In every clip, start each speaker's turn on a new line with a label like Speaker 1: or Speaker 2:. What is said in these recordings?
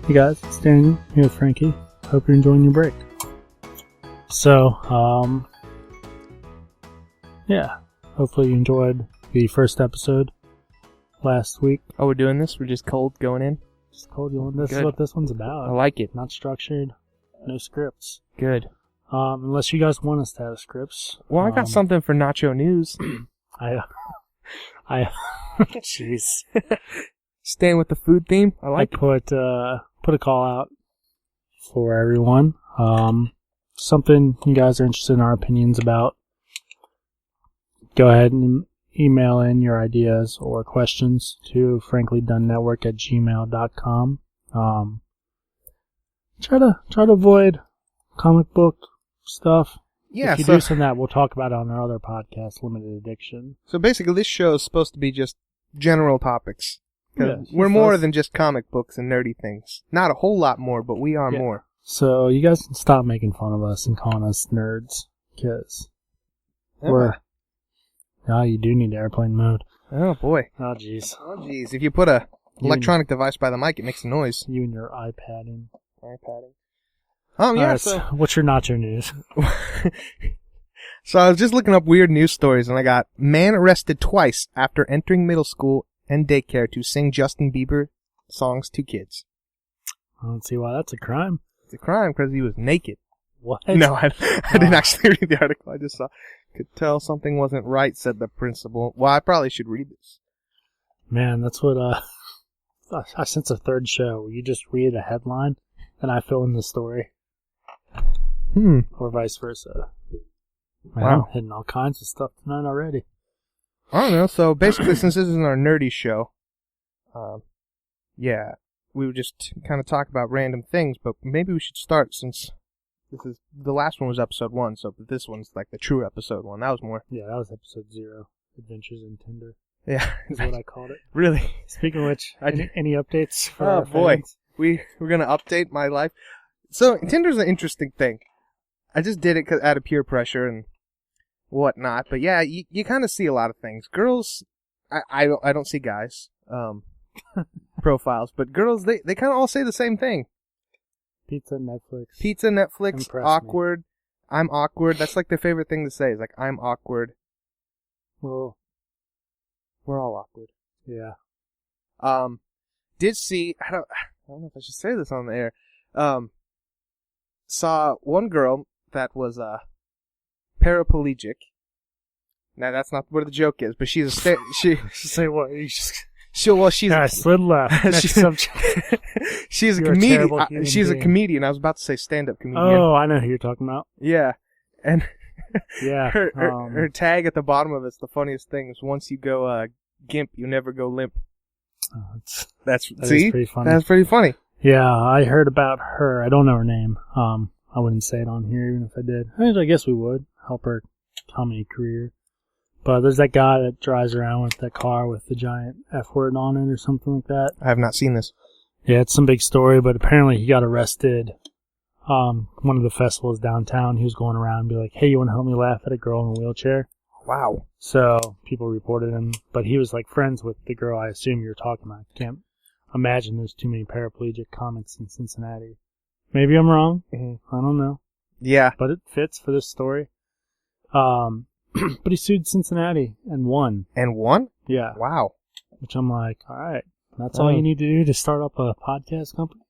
Speaker 1: Hey guys, it's Daniel here with Frankie. Hope you're enjoying your break. So, hopefully you enjoyed the first episode last week.
Speaker 2: Oh, we're doing this? We're just cold going in?
Speaker 1: Just cold going. This
Speaker 2: Good.
Speaker 1: is what this one's about.
Speaker 2: I like it.
Speaker 1: Not structured, no scripts.
Speaker 2: Good.
Speaker 1: Unless you guys want us to have scripts.
Speaker 2: Well, I got something for Nacho News.
Speaker 1: Jeez.
Speaker 2: Staying with the food theme? I like
Speaker 1: it. Put a call out for everyone. Something you guys are interested in our opinions about. Go ahead and email in your ideas or questions to FranklyDoneNetwork@gmail.com. Try to avoid comic book stuff.
Speaker 2: Yeah,
Speaker 1: if you do some of that, we'll talk about it on our other podcast, Limited Addiction.
Speaker 2: So basically, this show is supposed to be just general topics.
Speaker 1: Yeah,
Speaker 2: we're more than just comic books and nerdy things. Not a whole lot more, but we are more.
Speaker 1: So you guys can stop making fun of us and calling us nerds, because you do need airplane mode.
Speaker 2: Oh, boy.
Speaker 1: Oh, jeez.
Speaker 2: Oh, jeez. If you put a electronic device by the mic, it makes a noise.
Speaker 1: You and your iPadding.
Speaker 2: Yeah,
Speaker 1: so what's your nacho news?
Speaker 2: So I was just looking up weird news stories, and I got man arrested twice after entering middle school and daycare to sing Justin Bieber songs to kids.
Speaker 1: I don't see why that's a crime.
Speaker 2: It's a crime because he was naked.
Speaker 1: What?
Speaker 2: No, I didn't actually read the article. I just saw. Could tell something wasn't right, said the principal. Well, I probably should read this.
Speaker 1: Man, that's what, I sense a third show where you just read a headline and I fill in the story. Or vice versa. Man,
Speaker 2: Wow.
Speaker 1: I'm hitting all kinds of stuff tonight already.
Speaker 2: I don't know. So basically, since this isn't our nerdy show, we would just kind of talk about random things, but maybe we should start since the last one was episode 1, so this one's like the true episode 1. That was more.
Speaker 1: Yeah, that was episode 0. Adventures in Tinder.
Speaker 2: Yeah.
Speaker 1: Is what I called it.
Speaker 2: Really?
Speaker 1: Speaking of which, any updates for
Speaker 2: Oh, boy.
Speaker 1: fans?
Speaker 2: We're going to update my life. So, Tinder's an interesting thing. I just did it out of peer pressure and whatnot, but yeah, you kind of see a lot of things. Girls, I don't see guys, profiles, but girls, they kind of all say the same thing.
Speaker 1: Pizza, Netflix,
Speaker 2: Impress awkward. Me. I'm awkward. That's like their favorite thing to say. Is like, I'm awkward.
Speaker 1: Well,
Speaker 2: we're all awkward.
Speaker 1: Yeah.
Speaker 2: Did see, I don't know if I should say this on the air. Saw one girl that was, paraplegic. Now that's not where the joke is, but she's she
Speaker 1: say what? You just
Speaker 2: she's
Speaker 1: I slid left. Next subject.
Speaker 2: She's a comedian. She's a comedian. I was about to say stand-up comedian.
Speaker 1: Oh, I know who you're talking about.
Speaker 2: Yeah, and
Speaker 1: yeah,
Speaker 2: her tag at the bottom of it's the funniest thing is once you go gimp, you never go limp. That see,
Speaker 1: pretty funny.
Speaker 2: That's pretty funny.
Speaker 1: Yeah, I heard about her. I don't know her name. I wouldn't say it on here even if I did. I guess we would help her comedy career. But there's that guy that drives around with that car with the giant F word on it or something like that.
Speaker 2: I have not seen this.
Speaker 1: Yeah, it's some big story, but apparently he got arrested. One of the festivals downtown, he was going around and be like, hey, you want to help me laugh at a girl in a wheelchair?
Speaker 2: Wow.
Speaker 1: So people reported him, but he was like friends with the girl I assume you're talking about. I can't imagine there's too many paraplegic comics in Cincinnati. Maybe I'm wrong.
Speaker 2: Mm-hmm.
Speaker 1: I don't know.
Speaker 2: Yeah.
Speaker 1: But it fits for this story. But he sued Cincinnati and won.
Speaker 2: And won?
Speaker 1: Yeah.
Speaker 2: Wow.
Speaker 1: Which I'm like, all right, that's all you need to do to start up a podcast company?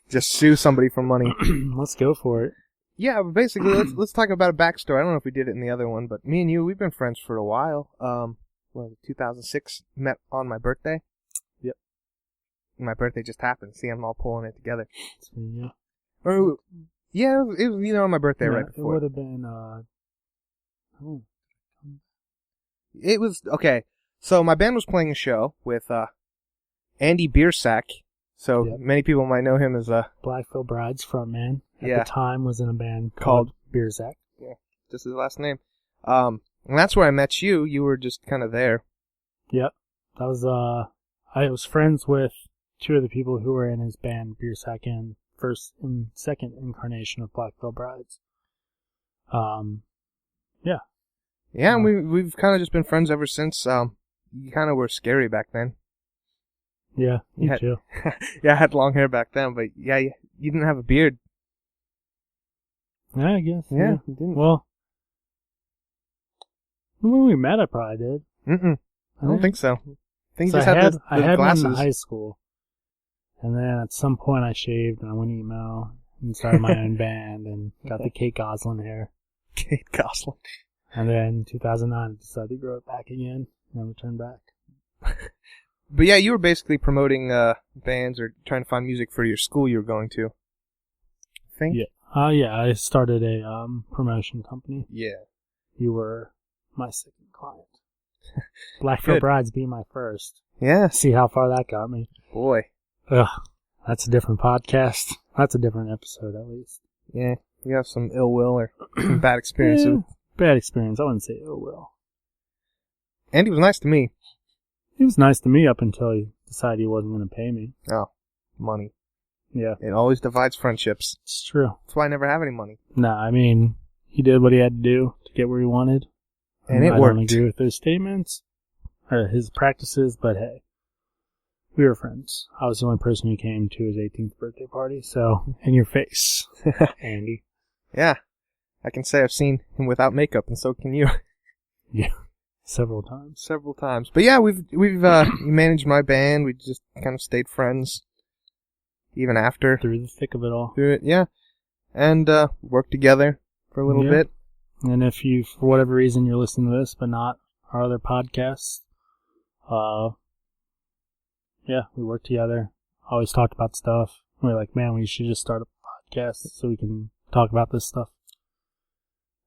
Speaker 2: Just sue somebody for money.
Speaker 1: Let's go for it.
Speaker 2: Yeah, but basically, let's talk about a backstory. I don't know if we did it in the other one, but me and you, we've been friends for a while. 2006, met on my birthday.
Speaker 1: Yep.
Speaker 2: My birthday just happened. See, I'm all pulling it together.
Speaker 1: Yeah.
Speaker 2: Or, yeah, it was on my birthday right before.
Speaker 1: It would have been,
Speaker 2: It was, okay, so my band was playing a show with Andy Biersack. So many people might know him as
Speaker 1: Blackville Bride's frontman. At the time was in a band called Biersack.
Speaker 2: Yeah, just his last name. And that's where I met you. You were just kind of there.
Speaker 1: Yep. That was, I was friends with two of the people who were in his band, Biersack, and first and second incarnation of Blackville Brides. Yeah.
Speaker 2: Yeah, and we've kind of just been friends ever since. You kind of were scary back then.
Speaker 1: Yeah, me too.
Speaker 2: Yeah, I had long hair back then, but yeah, you didn't have a beard.
Speaker 1: Yeah, I guess.
Speaker 2: Yeah, you didn't.
Speaker 1: Well, when we met, I probably did.
Speaker 2: I don't think so. I think
Speaker 1: So
Speaker 2: you just had the
Speaker 1: I had
Speaker 2: glasses.
Speaker 1: one in high school. And then at some point I shaved and I went emo and started my own band and got the Kate Gosselin hair.
Speaker 2: Kate Gosselin.
Speaker 1: And then in 2009 I decided to grow it back again and returned back.
Speaker 2: But yeah, you were basically promoting bands or trying to find music for your school you were going to. I think?
Speaker 1: Yeah. Yeah, I started a promotion company.
Speaker 2: Yeah.
Speaker 1: You were my second client. Blackfoot Brides being my first.
Speaker 2: Yeah.
Speaker 1: See how far that got me.
Speaker 2: Boy.
Speaker 1: Ugh, that's a different podcast. That's a different episode, at least.
Speaker 2: Yeah, you have some ill will or some bad experiences.
Speaker 1: Yeah, bad experience. I wouldn't say ill will.
Speaker 2: And he was nice to me.
Speaker 1: He was nice to me up until he decided he wasn't going to pay me.
Speaker 2: Oh, money.
Speaker 1: Yeah.
Speaker 2: It always divides friendships.
Speaker 1: It's true.
Speaker 2: That's why I never have any money.
Speaker 1: Nah, I mean, he did what he had to do to get where he wanted.
Speaker 2: And it
Speaker 1: I
Speaker 2: worked.
Speaker 1: don't agree with those statements or his practices, but hey, we were friends. I was the only person who came to his 18th birthday party, so in your face, Andy.
Speaker 2: Yeah, I can say I've seen him without makeup, and so can you.
Speaker 1: Yeah, several times.
Speaker 2: Several times. But yeah, we've you managed my band. We just kind of stayed friends, even after.
Speaker 1: Through the thick of it all.
Speaker 2: Through it, yeah. And worked together for a little bit.
Speaker 1: And if you, for whatever reason, you're listening to this, but not our other podcasts, yeah, we worked together. Always talked about stuff. We were like, man, we should just start a podcast so we can talk about this stuff.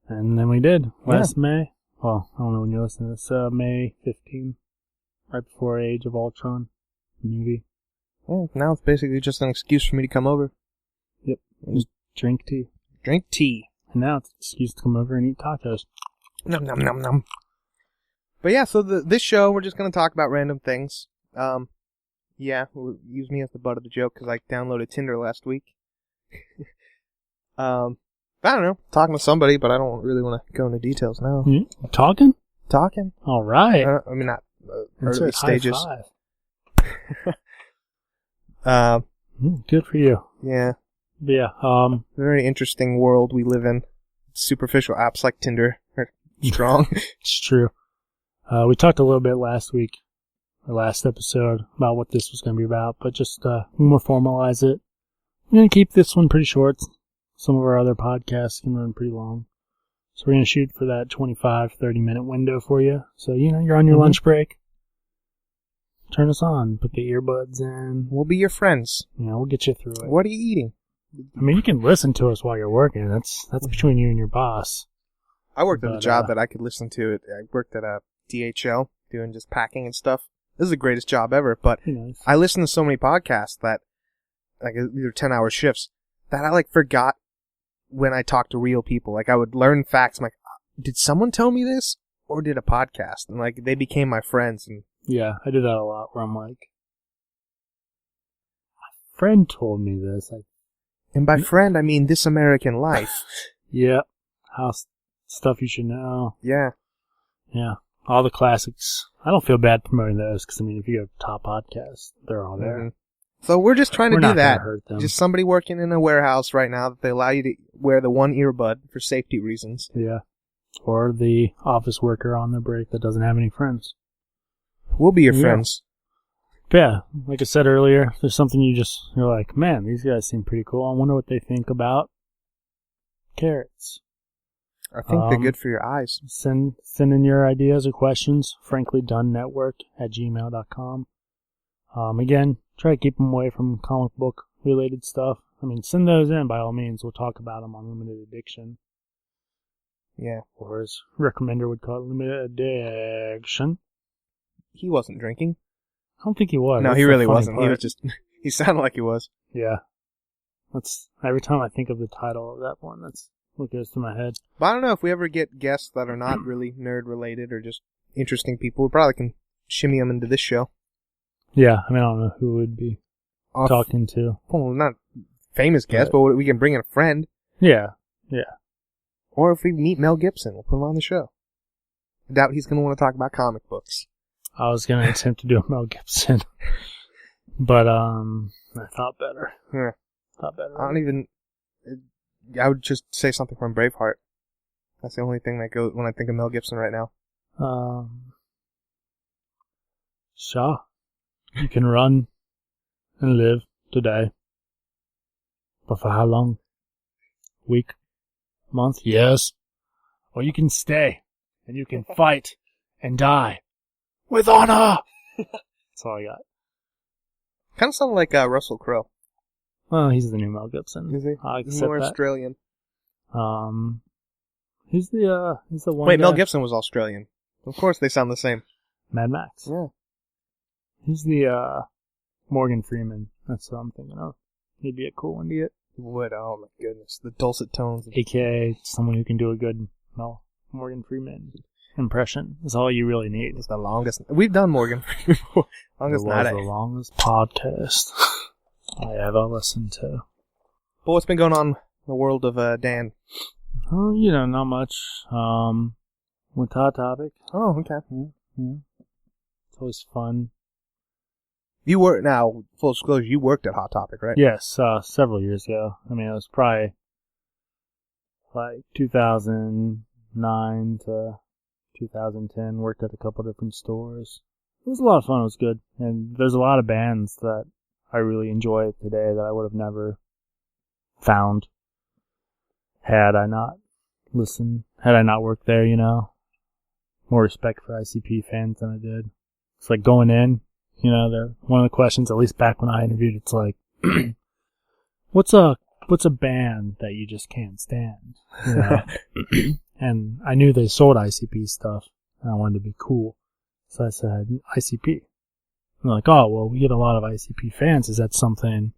Speaker 1: And then we did. Last May. Well, I don't know when you're listening to this. May 15th. Right before Age of Ultron. Movie.
Speaker 2: Well, now it's basically just an excuse for me to come over.
Speaker 1: Yep. Just drink tea.
Speaker 2: Drink tea.
Speaker 1: And now it's an excuse to come over and eat tacos.
Speaker 2: Nom nom nom nom. But yeah, so this show, we're just going to talk about random things. Yeah, we'll use me as the butt of the joke because I downloaded Tinder last week. I don't know, talking to somebody, but I don't really want to go into details now.
Speaker 1: Talking?
Speaker 2: Talking.
Speaker 1: All right.
Speaker 2: I mean, not early stages.
Speaker 1: High five. Good for you.
Speaker 2: Yeah.
Speaker 1: But yeah,
Speaker 2: very interesting world we live in. Superficial apps like Tinder are strong.
Speaker 1: It's true. We talked a little bit last week, the last episode, about what this was going to be about, but just more formalize it. I'm going to keep this one pretty short. Some of our other podcasts can run pretty long. So we're going to shoot for that 25, 30-minute window for you. So, you're on your lunch break. Turn us on. Put the earbuds in.
Speaker 2: We'll be your friends.
Speaker 1: We'll get you through it.
Speaker 2: What are you eating?
Speaker 1: I mean, you can listen to us while you're working. That's between you and your boss.
Speaker 2: I worked at a job that I could listen to it. I worked at a DHL doing just packing and stuff. This is the greatest job ever, but
Speaker 1: nice.
Speaker 2: I listen to so many podcasts that, like, these are 10-hour shifts, that I, forgot when I talked to real people. I would learn facts. I'm like, did someone tell me this? Or did a podcast? And, they became my friends. And
Speaker 1: yeah, I do that a lot where I'm like, my friend told me this.
Speaker 2: And by friend, I mean This American Life.
Speaker 1: Yeah. Stuff you should know.
Speaker 2: Yeah.
Speaker 1: Yeah. All the classics. I don't feel bad promoting those because, if you go to top podcasts, they're all there.
Speaker 2: Mm-hmm. So we're just trying to do that.
Speaker 1: Hurt them.
Speaker 2: Just somebody working in a warehouse right now that they allow you to wear the one earbud for safety reasons.
Speaker 1: Yeah. Or the office worker on their break that doesn't have any friends.
Speaker 2: We'll be your friends.
Speaker 1: Yeah, like I said earlier, if there's something you're like, man, these guys seem pretty cool. I wonder what they think about carrots.
Speaker 2: I think they're good for your eyes.
Speaker 1: Send in your ideas or questions, FranklyDoneNetwork@gmail.com. Again, try to keep them away from comic book related stuff. Send those in by all means. We'll talk about them on Limited Addiction.
Speaker 2: Yeah.
Speaker 1: Or as Recommender would call it, Limited Addiction.
Speaker 2: He wasn't drinking.
Speaker 1: I don't think he was.
Speaker 2: No, he really wasn't. He was just, he sounded like he was.
Speaker 1: Yeah. Every time I think of the title of that one, that's what goes through my head.
Speaker 2: But I don't know if we ever get guests that are not really nerd related or just interesting people. We probably can shimmy them into this show.
Speaker 1: Yeah, I don't know who would be talking to.
Speaker 2: Well, not famous guests, but we can bring in a friend.
Speaker 1: Yeah.
Speaker 2: Or if we meet Mel Gibson, we'll put him on the show. I doubt he's going to want to talk about comic books.
Speaker 1: I was going to attempt to do a Mel Gibson. But, I thought better.
Speaker 2: Yeah.
Speaker 1: Thought better.
Speaker 2: I would just say something from Braveheart. That's the only thing that goes when I think of Mel Gibson right now.
Speaker 1: Sure. You can run and live today. But for how long? Week? Month? Yes. Or you can stay and you can fight and die with honor. That's all I got.
Speaker 2: Kind of sound like Russell Crowe.
Speaker 1: Well, he's the new Mel Gibson.
Speaker 2: Is he?
Speaker 1: I
Speaker 2: He's
Speaker 1: accept
Speaker 2: more
Speaker 1: that.
Speaker 2: Australian.
Speaker 1: He's the one.
Speaker 2: Wait,
Speaker 1: guy.
Speaker 2: Mel Gibson was Australian. Of course, they sound the same.
Speaker 1: Mad Max.
Speaker 2: Yeah.
Speaker 1: He's the Morgan Freeman. That's what I'm thinking of. He'd be a cool one to get.
Speaker 2: Would. Oh my goodness, the dulcet tones.
Speaker 1: AKA someone who can do a good Morgan Freeman impression. That's all you really need.
Speaker 2: It's the longest. We've done Morgan before. Longest
Speaker 1: It
Speaker 2: night.
Speaker 1: was the longest podcast I ever listened to.
Speaker 2: But what's been going on in the world of Dan?
Speaker 1: Oh, not much. With Hot Topic.
Speaker 2: Oh, okay.
Speaker 1: Yeah. It's always fun.
Speaker 2: You work now. Full disclosure, you worked at Hot Topic, right?
Speaker 1: Yes, several years ago. I mean, it was probably like 2009 to 2010. Worked at a couple different stores. It was a lot of fun. It was good. And there's a lot of bands that I really enjoy today that I would have never found had I not worked there, More respect for ICP fans than I did. It's like going in, they're one of the questions, at least back when I interviewed, it's like, what's a band that you just can't stand? And I knew they sold ICP stuff, and I wanted to be cool. So I said, ICP. And they're like, oh, well, we get a lot of ICP fans. Is that something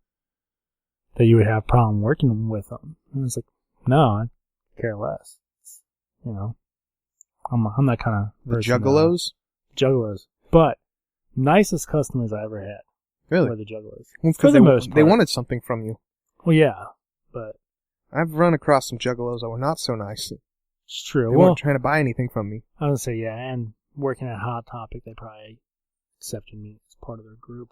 Speaker 1: that you would have problem working with them? And I was like, no, I care less. I'm that kind of
Speaker 2: The
Speaker 1: person.
Speaker 2: Juggalos?
Speaker 1: Juggalos. But nicest customers I ever had
Speaker 2: Really?
Speaker 1: were the Juggalos.
Speaker 2: Well,
Speaker 1: For the most
Speaker 2: they
Speaker 1: part.
Speaker 2: wanted something from you.
Speaker 1: Well, yeah, but
Speaker 2: I've run across some Juggalos that were not so nice.
Speaker 1: it's true.
Speaker 2: They
Speaker 1: Well,
Speaker 2: weren't trying to buy anything from me.
Speaker 1: I would say, yeah, and working at Hot Topic, they probably accepted me as part of their group.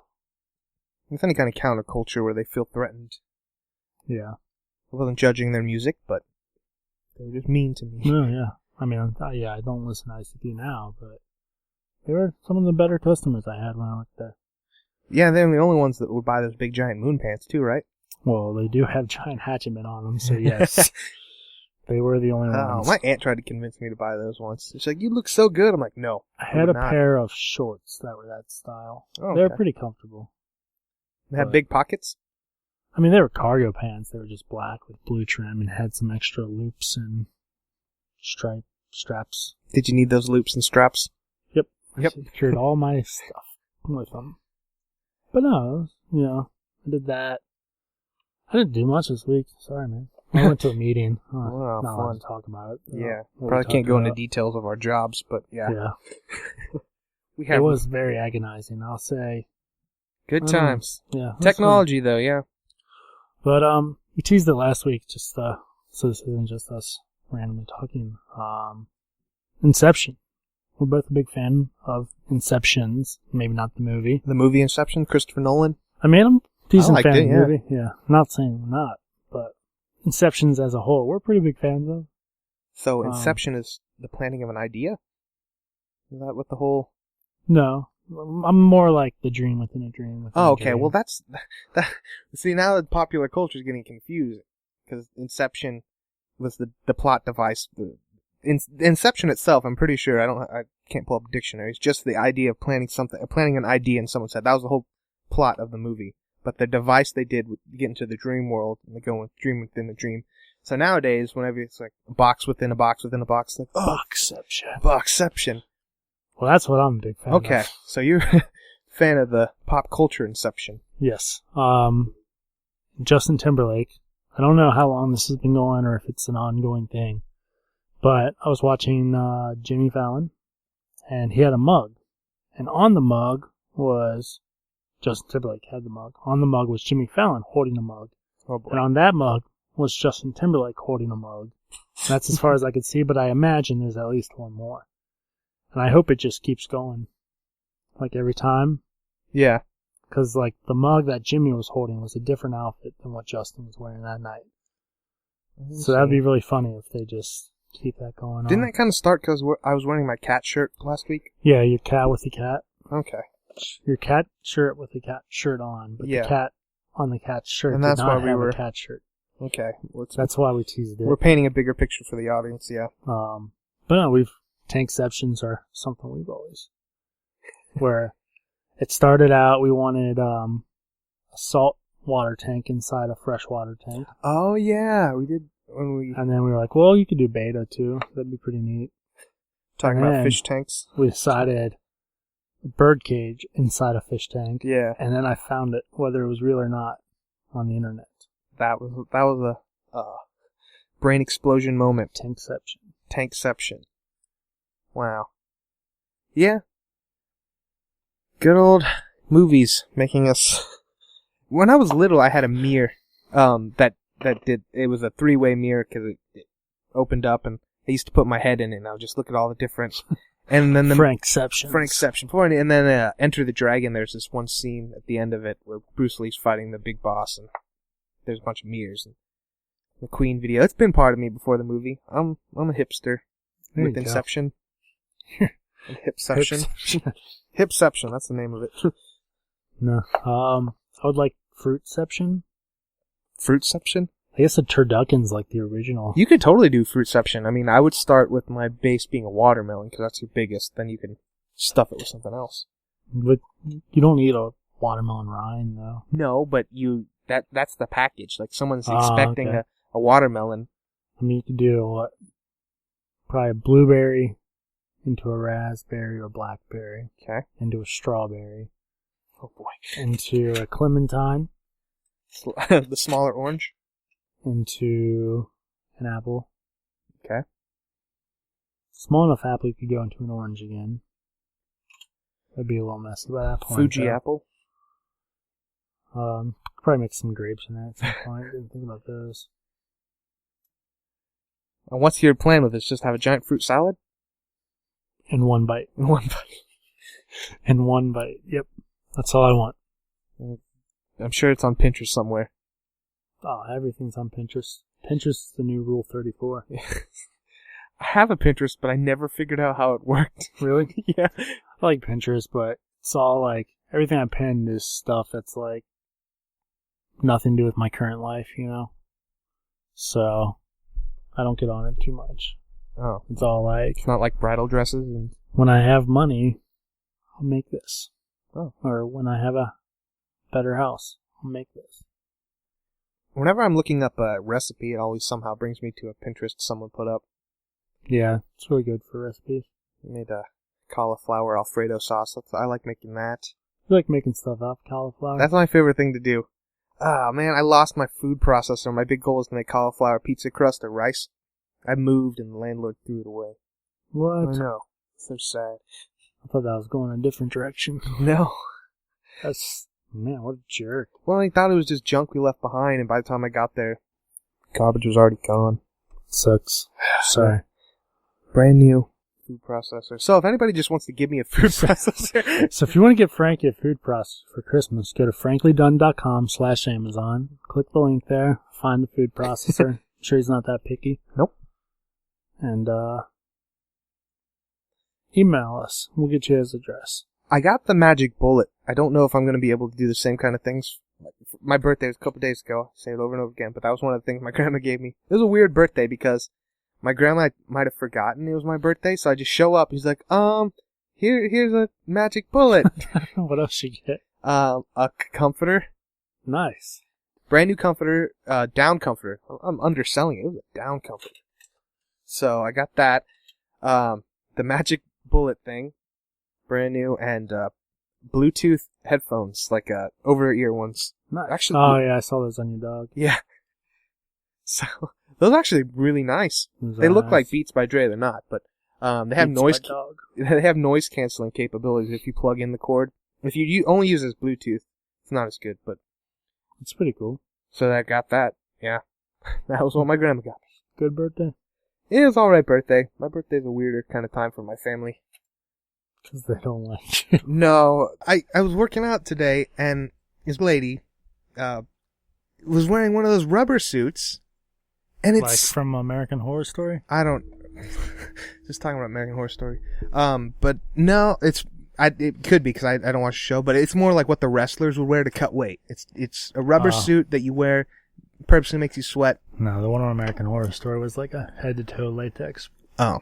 Speaker 2: It's any kind of counterculture where they feel threatened.
Speaker 1: Yeah.
Speaker 2: I wasn't judging their music, but they were just mean to me.
Speaker 1: No, yeah. I mean, I don't listen to ICP now, but they were some of the better customers I had when I worked there.
Speaker 2: Yeah, they're the only ones that would buy those big giant moon pants too, right?
Speaker 1: Well, they do have giant hatchetmen on them, so yes. They were the only ones.
Speaker 2: My aunt tried to convince me to buy those once. She's like, you look so good. I'm like, no.
Speaker 1: I had a pair of shorts that were that style.
Speaker 2: Oh,
Speaker 1: They were
Speaker 2: okay.
Speaker 1: pretty comfortable.
Speaker 2: They had big pockets?
Speaker 1: I mean, they were cargo pants. They were just black with blue trim and had some extra loops and straps.
Speaker 2: Did you need those loops and straps?
Speaker 1: Yep.
Speaker 2: Yep.
Speaker 1: I secured all my stuff with them. But no, I did that. I didn't do much this week. Sorry, man. I went to a meeting.
Speaker 2: Wow,
Speaker 1: not
Speaker 2: fun.
Speaker 1: allowed to talk about it.
Speaker 2: Yeah.
Speaker 1: What we
Speaker 2: Probably can't
Speaker 1: talked
Speaker 2: go into
Speaker 1: about.
Speaker 2: details of our jobs, but yeah.
Speaker 1: Yeah.
Speaker 2: We have
Speaker 1: It was very agonizing, I'll say.
Speaker 2: good times.
Speaker 1: Yeah. it was
Speaker 2: Technology, though, yeah.
Speaker 1: fun. But we teased it last week, just so this isn't just us randomly talking. Inception. We're both a big fan of Inceptions. Maybe not the movie.
Speaker 2: The movie Inception, Christopher Nolan.
Speaker 1: I mean, I'm a decent
Speaker 2: liked
Speaker 1: fan
Speaker 2: it,
Speaker 1: of the
Speaker 2: yeah.
Speaker 1: movie. Yeah. I'm not saying we're not, but Inceptions as a whole, we're pretty big fans of.
Speaker 2: So Inception is the planning of an idea? Is that what the whole...
Speaker 1: No. I'm more like the dream within a dream. Within
Speaker 2: Oh,
Speaker 1: a
Speaker 2: okay.
Speaker 1: dream.
Speaker 2: Well, that's... See, now the popular culture is getting confused. Because Inception was the plot device. Inception itself, I'm pretty sure, I can't pull up dictionaries, just the idea of planning an idea in someone's head. That was the whole plot of the movie. But the device they did would get into the dream world, and they go with dream within a dream. So nowadays, whenever it's like a box within a box within a box, like, oh, Boxception.
Speaker 1: Well, that's what I'm a big fan of.
Speaker 2: Okay, so you're a fan of the pop culture Inception.
Speaker 1: Yes. Justin Timberlake. I don't know how long this has been going or if it's an ongoing thing, but I was watching Jimmy Fallon, and he had a mug, and on the mug was Justin Timberlake had the mug. On the mug was Jimmy Fallon holding a mug,
Speaker 2: Oh boy.
Speaker 1: and on that mug was Justin Timberlake holding a mug. That's as far as I could see, but I imagine there's at least one more, and I hope it just keeps going, like every time.
Speaker 2: Yeah.
Speaker 1: Because, like, the mug that Jimmy was holding was a different outfit than what Justin was wearing that night. So that'd be really funny if they just keep that going on.
Speaker 2: Didn't that kind of start because I was wearing my cat shirt last week?
Speaker 1: Yeah, your cat with the cat.
Speaker 2: Okay.
Speaker 1: Your cat shirt with the cat shirt on, but the cat on the cat's shirt
Speaker 2: and
Speaker 1: did
Speaker 2: that's
Speaker 1: not
Speaker 2: why we
Speaker 1: have
Speaker 2: were...
Speaker 1: a cat shirt.
Speaker 2: Okay.
Speaker 1: That's why we teased it.
Speaker 2: We're painting a bigger picture for the audience, yeah.
Speaker 1: But no, Tankceptions are something we've always... Where it started out, we wanted a salt water tank inside a freshwater tank.
Speaker 2: Oh, yeah, we did when we...
Speaker 1: And then we were like, well, you could do beta, too. That'd be pretty neat.
Speaker 2: Talking about fish tanks?
Speaker 1: We decided a bird cage inside a fish tank.
Speaker 2: Yeah.
Speaker 1: And then I found it, whether it was real or not, on the internet.
Speaker 2: That was a brain explosion moment. Tankception. Wow. Yeah. Good old movies making us... When I was little, I had a mirror that it was a 3-way mirror because it opened up and I used to put my head in it and I would just look at all the different... And then
Speaker 1: Frankception.
Speaker 2: And then Enter the Dragon, there's this one scene at the end of it where Bruce Lee's fighting the big boss and there's a bunch of mirrors. And the Queen video. It's been part of me before the movie. I'm a hipster with Inception. Hipception. Hipception, that's the name of it.
Speaker 1: No. I would like Fruitception.
Speaker 2: Fruitception?
Speaker 1: I guess a turducken's like the original.
Speaker 2: You could totally do Fruitception. I mean, I would start with my base being a watermelon because that's your biggest. Then you can stuff it with something else.
Speaker 1: But you don't need a watermelon rind, though.
Speaker 2: No, but that's the package. Like, someone's expecting a watermelon.
Speaker 1: I mean, you could do probably a blueberry into a raspberry or blackberry.
Speaker 2: Okay.
Speaker 1: Into a strawberry.
Speaker 2: Oh, boy.
Speaker 1: Into a clementine.
Speaker 2: The smaller orange.
Speaker 1: Into an apple.
Speaker 2: Okay.
Speaker 1: Small enough apple you could go into an orange again. That'd be a little messy by that point.
Speaker 2: Fuji apple.
Speaker 1: Probably make some grapes in there at some point. Didn't think about those.
Speaker 2: And what's your plan with this? Just have a giant fruit salad?
Speaker 1: In one bite.
Speaker 2: In one bite.
Speaker 1: In one bite. Yep. That's all I want.
Speaker 2: I'm sure it's on Pinterest somewhere.
Speaker 1: Oh, everything's on Pinterest. Pinterest is the new Rule 34.
Speaker 2: I have a Pinterest, but I never figured out how it worked.
Speaker 1: Really?
Speaker 2: Yeah.
Speaker 1: I like Pinterest, but it's all like, everything I pinned is stuff that's like, nothing to do with my current life, you know? So, I don't get on it too much.
Speaker 2: Oh.
Speaker 1: It's all like...
Speaker 2: It's not like bridal dresses and...
Speaker 1: When I have money, I'll make this.
Speaker 2: Oh.
Speaker 1: Or when I have a better house, I'll make this.
Speaker 2: Whenever I'm looking up a recipe, it always somehow brings me to a Pinterest someone put up.
Speaker 1: Yeah, it's really good for recipes.
Speaker 2: I made a cauliflower Alfredo sauce. I like making that.
Speaker 1: You like making stuff up, cauliflower?
Speaker 2: That's my favorite thing to do. Ah, man, I lost my food processor. My big goal is to make cauliflower pizza crust or rice. I moved and the landlord threw it away.
Speaker 1: What?
Speaker 2: I know. So sad.
Speaker 1: I thought that was going in a different direction.
Speaker 2: No.
Speaker 1: Man, what a jerk.
Speaker 2: Well, I thought it was just junk we left behind, and by the time I got there, garbage was already gone.
Speaker 1: Sucks. Sorry.
Speaker 2: Brand new food processor. So if anybody just wants to give me a food processor...
Speaker 1: So if you want to get Frankie a food processor for Christmas, go to FranklyDone.com/Amazon. Click the link there. Find the food processor. I'm sure he's not that picky.
Speaker 2: Nope.
Speaker 1: And, email us. We'll get you his address.
Speaker 2: I got the magic bullet. I don't know if I'm going to be able to do the same kind of things. My birthday was a couple days ago. I say it over and over again, but that was one of the things my grandma gave me. It was a weird birthday because my grandma might have forgotten it was my birthday, so I just show up. He's like, here's a magic bullet.
Speaker 1: What else you get?
Speaker 2: A comforter.
Speaker 1: Nice.
Speaker 2: Brand new comforter, down comforter. I'm underselling it. It was a down comforter. So I got that. The magic bullet thing. Brand new, and Bluetooth headphones, like over-ear ones.
Speaker 1: Nice.
Speaker 2: Actually,
Speaker 1: yeah, I saw those on your dog.
Speaker 2: Yeah. So those are actually really nice. They look like Beats by Dre. They're not, but they have They have noise canceling capabilities if you plug in the cord. If you only use it as Bluetooth, it's not as good, but
Speaker 1: it's pretty cool.
Speaker 2: So I got that. Yeah, that was what my grandma got me.
Speaker 1: Good birthday.
Speaker 2: It was alright birthday. My birthday's a weirder kind of time for my family.
Speaker 1: Because they don't like you.
Speaker 2: No, I was working out today, and this lady was wearing one of those rubber suits, and it's...
Speaker 1: Like from American Horror Story?
Speaker 2: I don't... Just talking about American Horror Story. But no, it could be because I don't watch the show, but it's more like what the wrestlers would wear to cut weight. It's a rubber suit that you wear, purposely makes you sweat.
Speaker 1: No, the one on American Horror Story was like a head-to-toe latex.
Speaker 2: Oh.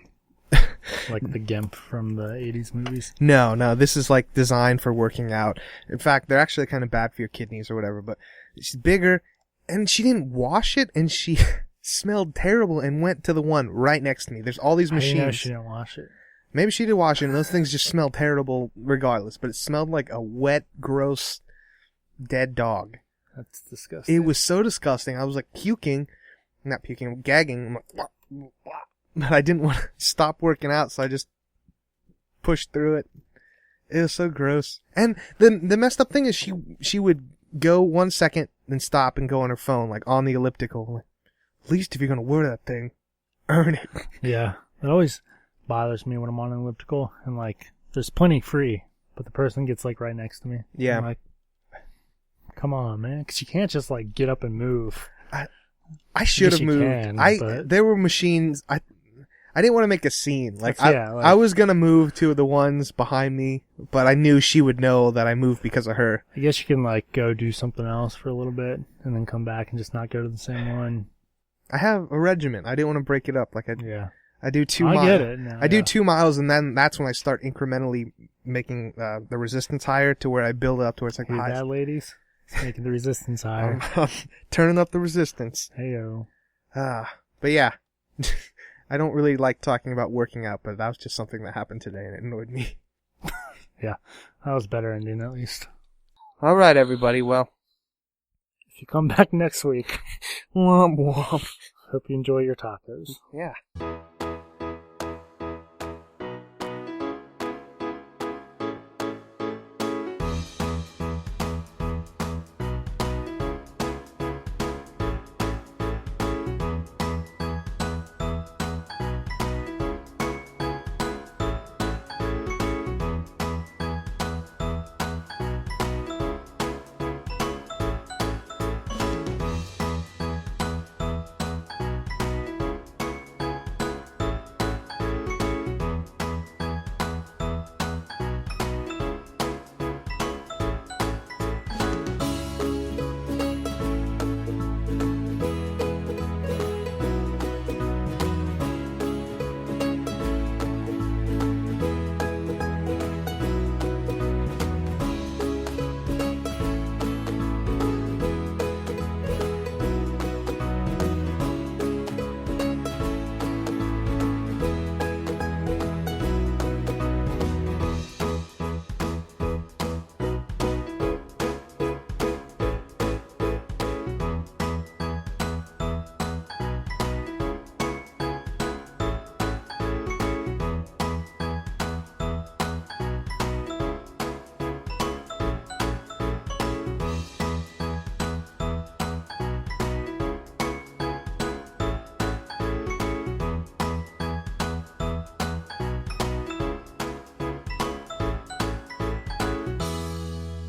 Speaker 1: Like the Gimp from the 80s movies.
Speaker 2: No, this is like designed for working out. In fact, they're actually kind of bad for your kidneys or whatever, but she's bigger, and she didn't wash it, and she smelled terrible and went to the one right next to me. There's all these machines.
Speaker 1: I know she didn't wash it.
Speaker 2: Maybe she did wash it, and those things just smell terrible regardless, but it smelled like a wet, gross, dead dog.
Speaker 1: That's disgusting.
Speaker 2: It was so disgusting. I was like gagging. I'm like, but I didn't want to stop working out, so I just pushed through it. It was so gross. And the messed up thing is she would go 1 second, then stop and go on her phone, like on the elliptical. Like, at least if you're going to wear that thing, earn it.
Speaker 1: Yeah. It always bothers me when I'm on an elliptical, and like, there's plenty free, but the person gets like right next to me.
Speaker 2: Yeah.
Speaker 1: I'm like, come on, man. Because you can't just like get up and move.
Speaker 2: I should have moved. There were machines. I didn't want to make a scene. I was going to move to the ones behind me, but I knew she would know that I moved because of her.
Speaker 1: I guess you can like go do something else for a little bit and then come back and just not go to the same one.
Speaker 2: I have a regimen. I didn't want to break it up. I do 2 miles.
Speaker 1: I get it. No,
Speaker 2: I do 2 miles, and then that's when I start incrementally making the resistance higher to where I build it up to where it's like
Speaker 1: the highest. Bad ladies making the resistance higher.
Speaker 2: Turning up the resistance.
Speaker 1: Heyo.
Speaker 2: But yeah. I don't really like talking about working out, but that was just something that happened today, and it annoyed me.
Speaker 1: Yeah, that was better ending at least.
Speaker 2: All right, everybody. Well,
Speaker 1: if you come back next week, womp womp. Hope you enjoy your tacos.
Speaker 2: Yeah.